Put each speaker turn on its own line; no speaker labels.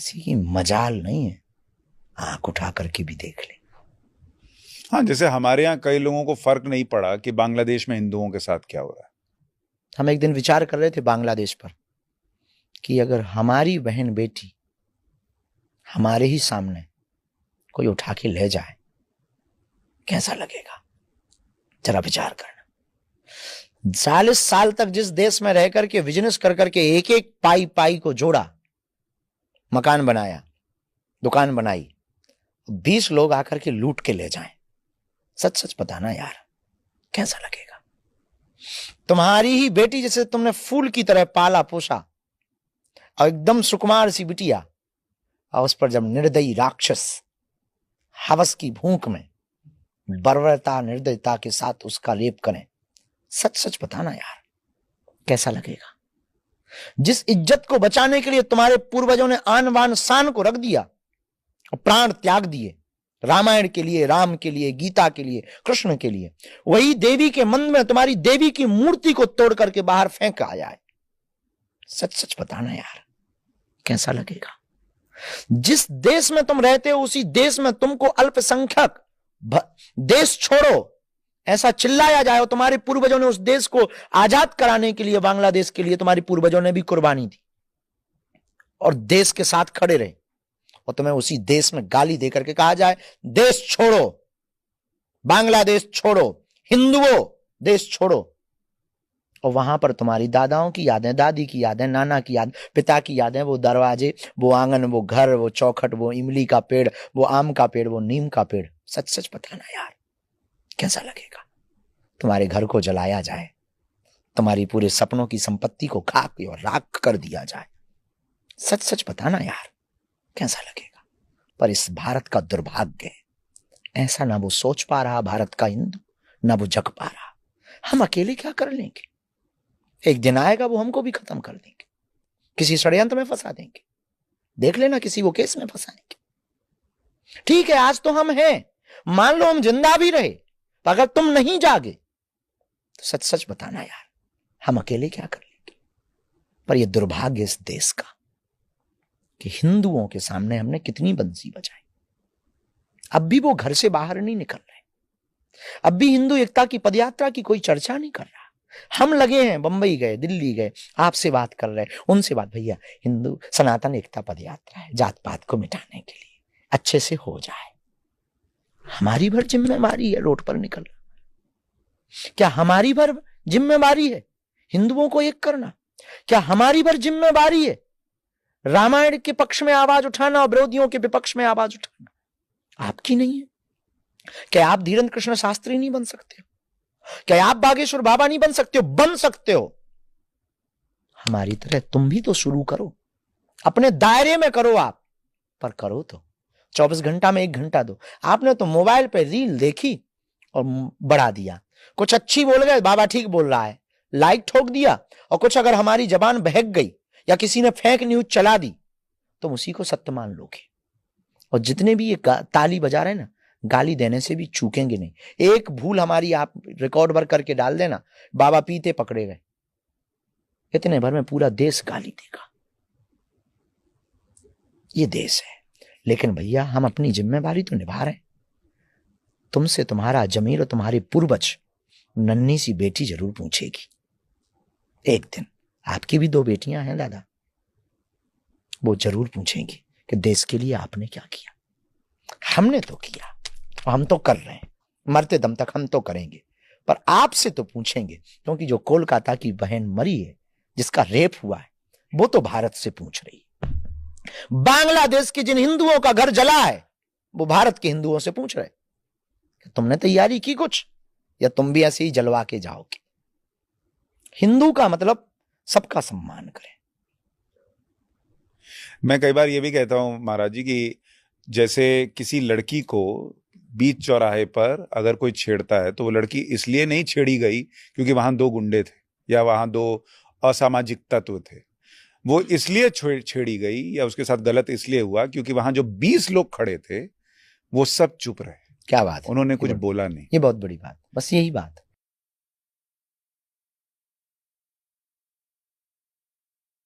किसी की मजाल नहीं है, आंख उठा करके भी देख ले।
हाँ, जैसे हमारे यहाँ कई लोगों को फर्क नहीं पड़ा कि बांग्लादेश में हिंदुओं के साथ क्या हो रहा है।
हम एक दिन विचार कर रहे थे बांग्लादेश पर कि अगर हमारी बहन बेटी हमारे ही सामने कोई उठा के ले जाए कैसा लगेगा, जरा विचार करना। 40 साल तक जिस देश में रह करके बिजनेस कर करके एक एक पाई पाई को जोड़ा, मकान बनाया, दुकान बनाई, 20 लोग आकर के लूट के ले जाएं, सच सच बताना यार कैसा लगेगा। तुम्हारी ही बेटी जिसे तुमने फूल की तरह पाला पोसा और एकदम सुकुमार सी बिटिया, और उस पर जब निर्दयी राक्षस हवस की भूख में बर्बरता निर्दयता के साथ उसका लेप करें, सच सच बताना यार कैसा लगेगा। जिस इज्जत को बचाने के लिए तुम्हारे पूर्वजों ने आन बान शान को रख दिया और प्राण त्याग दिए, रामायण के लिए, राम के लिए, गीता के लिए, कृष्ण के लिए, वही देवी के मन में तुम्हारी देवी की मूर्ति को तोड़ करके बाहर फेंक आ जाए, सच सच बताना यार कैसा लगेगा। जिस देश में तुम रहते हो उसी देश में तुमको अल्पसंख्यक देश छोड़ो ऐसा चिल्लाया जाए, और तुम्हारे पूर्वजों ने उस देश को आजाद कराने के लिए, बांग्लादेश के लिए तुम्हारे पूर्वजों ने भी कुर्बानी दी और देश के साथ खड़े रहे, और तुम्हें उसी देश में गाली देकर के कहा जाए देश छोड़ो, बांग्लादेश छोड़ो, हिंदुओं देश छोड़ो, और वहां पर तुम्हारी दादाओं की यादें, दादी की यादें, नाना की याद, पिता की यादें, वो दरवाजे, वो आंगन, वो घर, वो चौखट, वो इमली का पेड़, वो आम का पेड़, वो नीम का पेड़, सच सच बताना यार कैसा लगेगा। तुम्हारे घर को जलाया जाए, तुम्हारी पूरे सपनों की संपत्ति को खाक और राख कर दिया जाए, सच सच बताना यार कैसा लगेगा। पर इस भारत का दुर्भाग्य है, ऐसा ना वो सोच पा रहा भारत का हिंदू, ना वो जग पा रहा। हम अकेले क्या कर लेंगे, एक दिन आएगा वो हमको भी खत्म कर देंगे, किसी षड्यंत्र में फंसा देंगे, देख लेना किसी वो केस में फंसाएंगे। ठीक है आज तो हम हैं, मान लो हम जिंदा भी रहे, पर अगर तुम नहीं जागे तो सच सच बताना यार हम अकेले क्या कर लेंगे। पर यह दुर्भाग्य इस देश का कि हिंदुओं के सामने हमने कितनी बंसी बजाई, अब भी वो घर से बाहर नहीं निकल रहे, अब भी हिंदू एकता की पदयात्रा की कोई चर्चा नहीं कर रहा। हम लगे हैं, बंबई गए, दिल्ली गए, आपसे बात कर रहे हैं, उनसे बात, भैया हिंदू सनातन एकता पदयात्रा है, जात पात को मिटाने के लिए, अच्छे से हो जाए। हमारी भर जिम्मेवारी है रोड पर निकलना, क्या हमारी भर जिम्मेवारी है हिंदुओं को एक करना, क्या हमारी भर जिम्मेवारी है रामायण के पक्ष में आवाज उठाना और विरोधियों के विपक्ष में आवाज उठाना? आपकी नहीं है क्या? आप धीरेन्द्र कृष्ण शास्त्री नहीं बन सकते हो क्या? आप बागेश्वर बाबा नहीं बन सकते हो? बन सकते हो, हमारी तरह तुम भी तो शुरू करो, अपने दायरे में करो आप, पर करो तो 24 घंटा में 1 घंटा दो। आपने तो मोबाइल पे रील देखी और बढ़ा दिया, कुछ अच्छी बोल गए, बाबा ठीक बोल रहा है, लाइक ठोक दिया, और कुछ अगर हमारी जबान बहक गई या किसी ने फेक न्यूज चला दी तो उसी को सत्य मान लोगे। और जितने भी ये ताली बजा रहे हैं ना, गाली देने से भी चूकेंगे नहीं। एक भूल हमारी आप रिकॉर्ड वर्क करके डाल देना, बाबा पीते पकड़े गए, इतने भर में पूरा देश गाली देगा। ये देश है, लेकिन भैया हम अपनी जिम्मेवारी तो निभा रहे हैं। तुमसे तुम्हारा जमीर और तुम्हारे पूर्वज नन्ही सी बेटी जरूर पूछेगी एक दिन, आपकी भी 2 बेटियां हैं दादा, वो जरूर पूछेंगी कि देश के लिए आपने क्या किया। हमने तो किया, हम तो कर रहे हैं, मरते दम तक हम तो करेंगे, पर आपसे तो पूछेंगे, क्योंकि जो कोलकाता की बहन मरी है, जिसका रेप हुआ है, वो तो भारत से पूछ रही है। बांग्लादेश के जिन हिंदुओं का घर जला है वो भारत के हिंदुओं से पूछ रहे तुमने तैयारी की कुछ, या तुम भी ऐसे ही जलवा के जाओगे। हिंदू का मतलब सबका सम्मान करें।
मैं कई बार ये भी कहता हूं महाराज जी कि जैसे किसी लड़की को बीच चौराहे पर अगर कोई छेड़ता है तो वो लड़की इसलिए नहीं छेड़ी गई क्योंकि वहां 2 गुंडे थे या वहां 2 असामाजिक तत्व थे, वो इसलिए छेड़ी गई या उसके साथ गलत इसलिए हुआ क्योंकि वहां जो 20 लोग खड़े थे वो सब चुप रहे।
क्या बात है,
उन्होंने कुछ बोला नहीं।
ये बहुत बड़ी बात, बस यही बात।